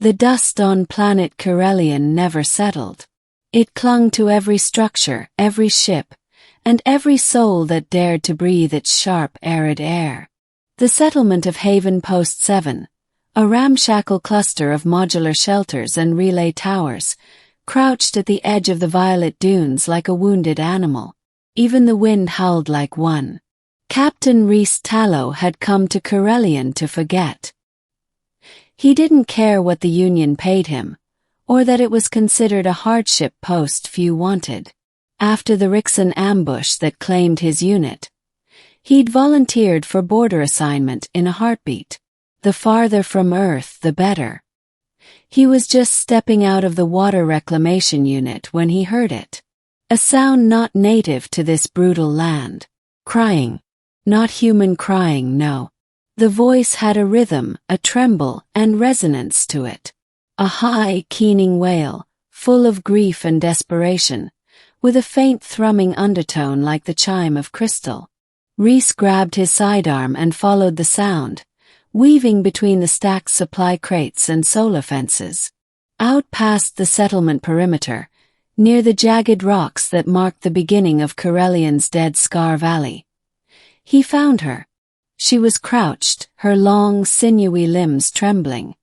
The dust on planet Corellian never settled. It clung to every structure, every ship, and every soul that dared to breathe its sharp, arid air. The settlement of Haven Post 7, a ramshackle cluster of modular shelters and relay towers, crouched at the edge of the violet dunes like a wounded animal. Even the wind howled like one. Captain Rhys Tallow had come to Corellian to forget. He didn't care what the Union paid him, or that it was considered a hardship post few wanted. After the Rixon ambush that claimed his unit, he'd volunteered for border assignment in a heartbeat. The farther from Earth, the better. He was just stepping out of the water reclamation unit when he heard it. A sound not native to this brutal land. Crying. Not human crying, no. The voice had a rhythm, a tremble, and resonance to it. A high, keening wail, full of grief and desperation, with a faint thrumming undertone like the chime of crystal. Rhys grabbed his sidearm and followed the sound, weaving between the stacked supply crates and solar fences. Out past the settlement perimeter, near the jagged rocks that marked the beginning of Corellian's Dead Scar Valley, he found her. She was crouched, her long, sinewy limbs trembling,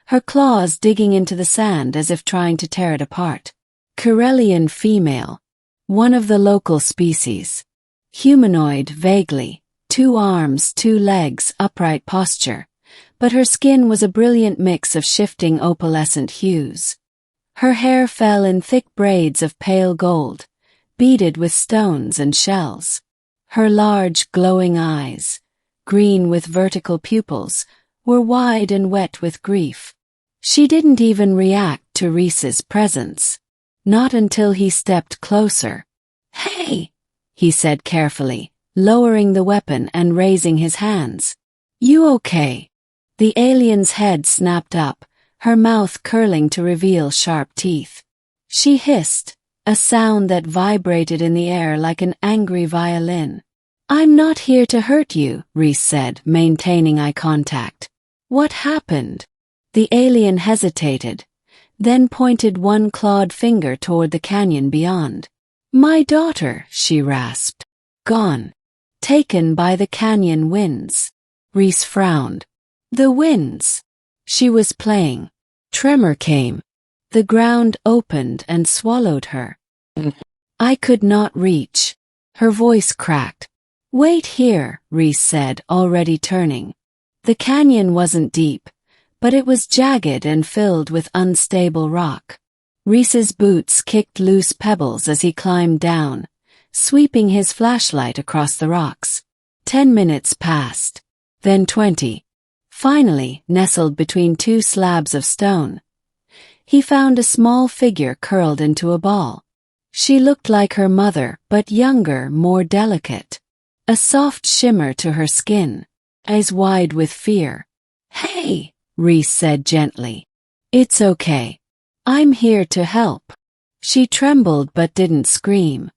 her claws digging into the sand as if trying to tear it apart. Corellian female, one of the local species. Humanoid, vaguely, 2 arms, 2 legs, upright posture, but her skin was a brilliant mix of shifting opalescent hues. Her hair fell in thick braids of pale gold, beaded with stones and shells. Her large, glowing eyes, green with vertical pupils, were wide and wet with grief. She didn't even react to Rhys's presence. Not until he stepped closer. "Hey," he said carefully, lowering the weapon and raising his hands. "You okay?" The alien's head snapped up, her mouth curling to reveal sharp teeth. She hissed, a sound that vibrated in the air like an angry violin. "I'm not here to hurt you," Rhys said, maintaining eye contact. "What happened?" The alien hesitated, then pointed one clawed finger toward the canyon beyond. "My daughter," she rasped. "Gone. Taken by the canyon winds." Rhys frowned. "The winds." She was playing. Tremor came. The ground opened and swallowed her. "I could not reach." Her voice cracked. "Wait here," Rhys said, already turning. The canyon wasn't deep, but it was jagged and filled with unstable rock. Rhys's boots kicked loose pebbles as he climbed down, sweeping his flashlight across the rocks. 10 minutes passed. Then 20. Finally, nestled between 2 slabs of stone, he found a small figure curled into a ball. She looked like her mother, but younger, more delicate. A soft shimmer to her skin, eyes wide with fear. "Hey," Rhys said gently. "It's okay. I'm here to help." She trembled but didn't scream.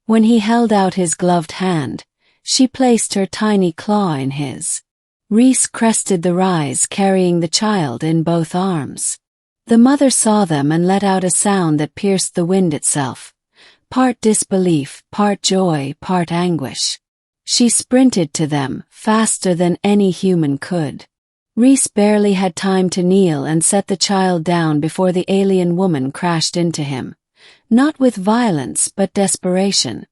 When he held out his gloved hand, she placed her tiny claw in his. Rhys crested the rise, carrying the child in both arms. The mother saw them and let out a sound that pierced the wind itself, part disbelief, part joy, part anguish. She sprinted to them, faster than any human could. Rhys barely had time to kneel and set the child down before the alien woman crashed into him, not with violence but desperation.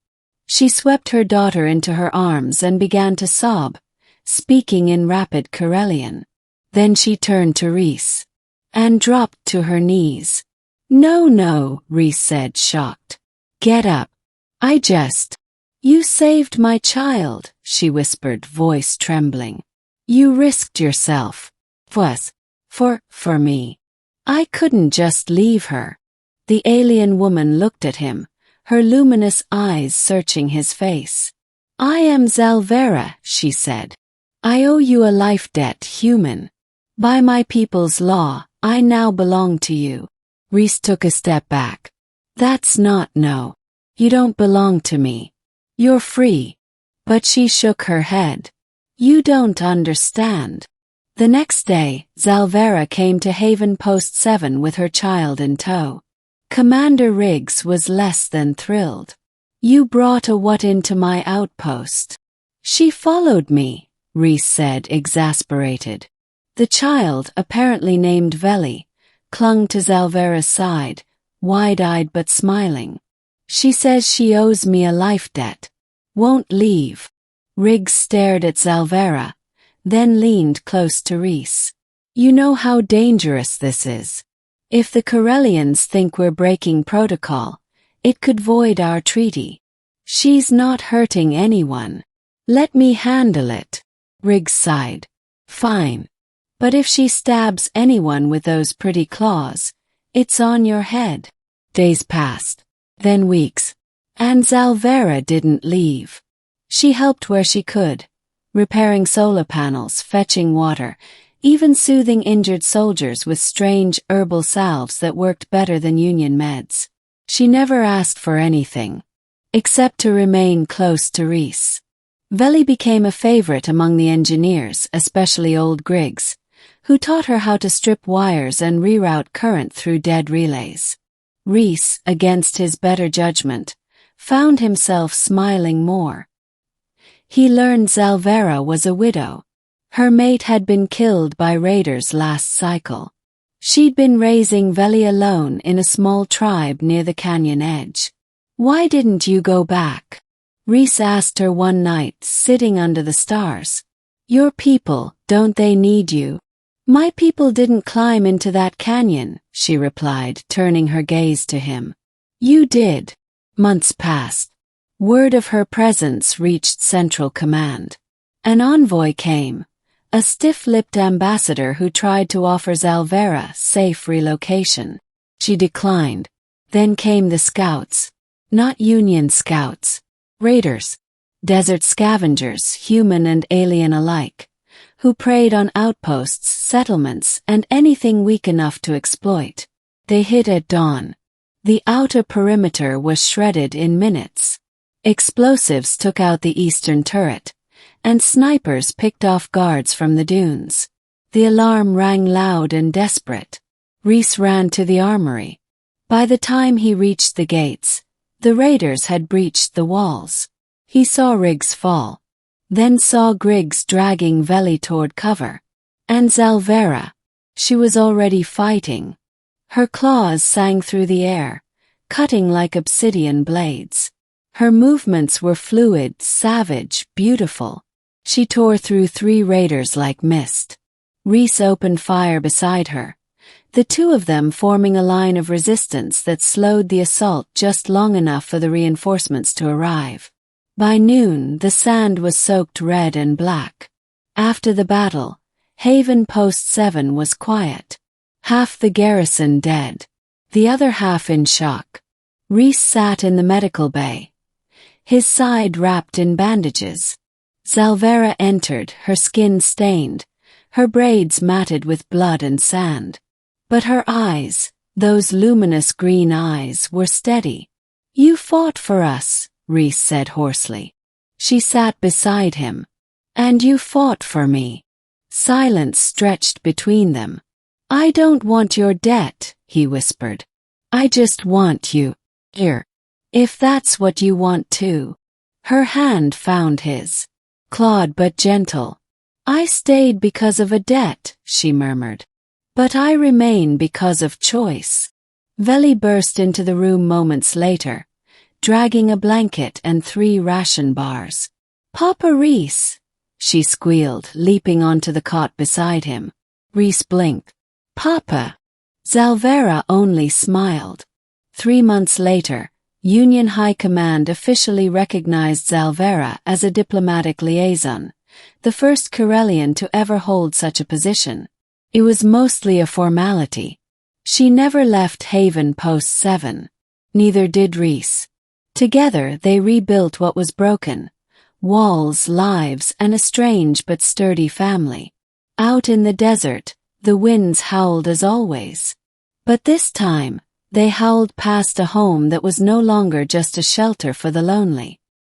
She swept her daughter into her arms and began to sob, speaking in rapid Corellian. Then she turned to Rhys and dropped to her knees. "No, no," Rhys said, shocked. "Get up. You saved my child," she whispered, voice trembling. "You risked yourself. For me. I couldn't just leave her." The alien woman looked at him, her luminous eyes searching his face. "I am Zalvera," she said. "I owe you a life debt, human. By my people's law, I now belong to you." Rhys took a step back. "That's not no. You don't belong to me. You're free." But she shook her head. "You don't understand. The next day, Zalvera came to Haven Post 7 with her child in tow. Commander Riggs was less than thrilled. "You brought a what into my outpost?" "She followed me," Reese said, exasperated. The child, apparently named Veli, clung to Zalvera's side, wide-eyed but smiling. "She says she owes me a life debt. Won't leave." Riggs stared at Zalvera, then leaned close to Reese. "You know how dangerous this is. If the Corellians think we're breaking protocol, it could void our treaty. She's not hurting anyone. Let me handle it." Riggs sighed. "Fine. But if she stabs anyone with those pretty claws, it's on your head." Days passed, then weeks, and Zalvera didn't leave. She helped where she could, repairing solar panels, fetching water, even soothing injured soldiers with strange herbal salves that worked better than Union meds. She never asked for anything, except to remain close to Reese. Veli became a favorite among the engineers, especially old Griggs, who taught her how to strip wires and reroute current through dead relays. Reese, against his better judgment, found himself smiling more. He learned Zalvera was a widow. Her mate had been killed by raiders last cycle. She'd been raising Veli alone in a small tribe near the canyon edge. "Why didn't you go back?" Reese asked her one night, sitting under the stars. "Your people, don't they need you?" "My people didn't climb into that canyon," she replied, turning her gaze to him. "You did." Months passed. Word of her presence reached Central Command. An envoy came, a stiff-lipped ambassador who tried to offer Zalvera safe relocation. She declined. Then came the scouts. Not Union scouts. Raiders. Desert scavengers, human and alien alike, who preyed on outposts, settlements, and anything weak enough to exploit. They hit at dawn. The outer perimeter was shredded in minutes. Explosives took out the eastern turret, and snipers picked off guards from the dunes. The alarm rang loud and desperate. Reese ran to the armory. By the time he reached the gates, the raiders had breached the walls. He saw Riggs fall, then saw Griggs dragging Veli toward cover. And Zalvera. She was already fighting. Her claws sang through the air, cutting like obsidian blades. Her movements were fluid, savage, beautiful. She tore through 3 raiders like mist. Reese opened fire beside her, the two of them forming a line of resistance that slowed the assault just long enough for the reinforcements to arrive. By noon, the sand was soaked red and black. After the battle, Haven Post 7 was quiet. Half the garrison dead, the other half in shock. Reese sat in the medical bay, his side wrapped in bandages. Zalvera entered, her skin stained, her braids matted with blood and sand. But her eyes, those luminous green eyes, were steady. "You fought for us," Reese said hoarsely. She sat beside him. "And you fought for me." Silence stretched between them. "I don't want your debt," he whispered. "I just want you here. If that's what you want too." Her hand found his, clawed but gentle. "I stayed because of a debt," she murmured. "But I remain because of choice." Veli burst into the room moments later, dragging a blanket and 3 ration bars. "Papa Reese," she squealed, leaping onto the cot beside him. Reese blinked. "Papa." Zalvera only smiled. 3 months later, Union High Command officially recognized Zalvera as a diplomatic liaison, the first Corellian to ever hold such a position. It was mostly a formality. She never left Haven Post 7. Neither did Reese. Together they rebuilt what was broken: walls, lives, and a strange but sturdy family. Out in the desert, the winds howled as always. But this time, they howled past a home that was no longer just a shelter for the lonely.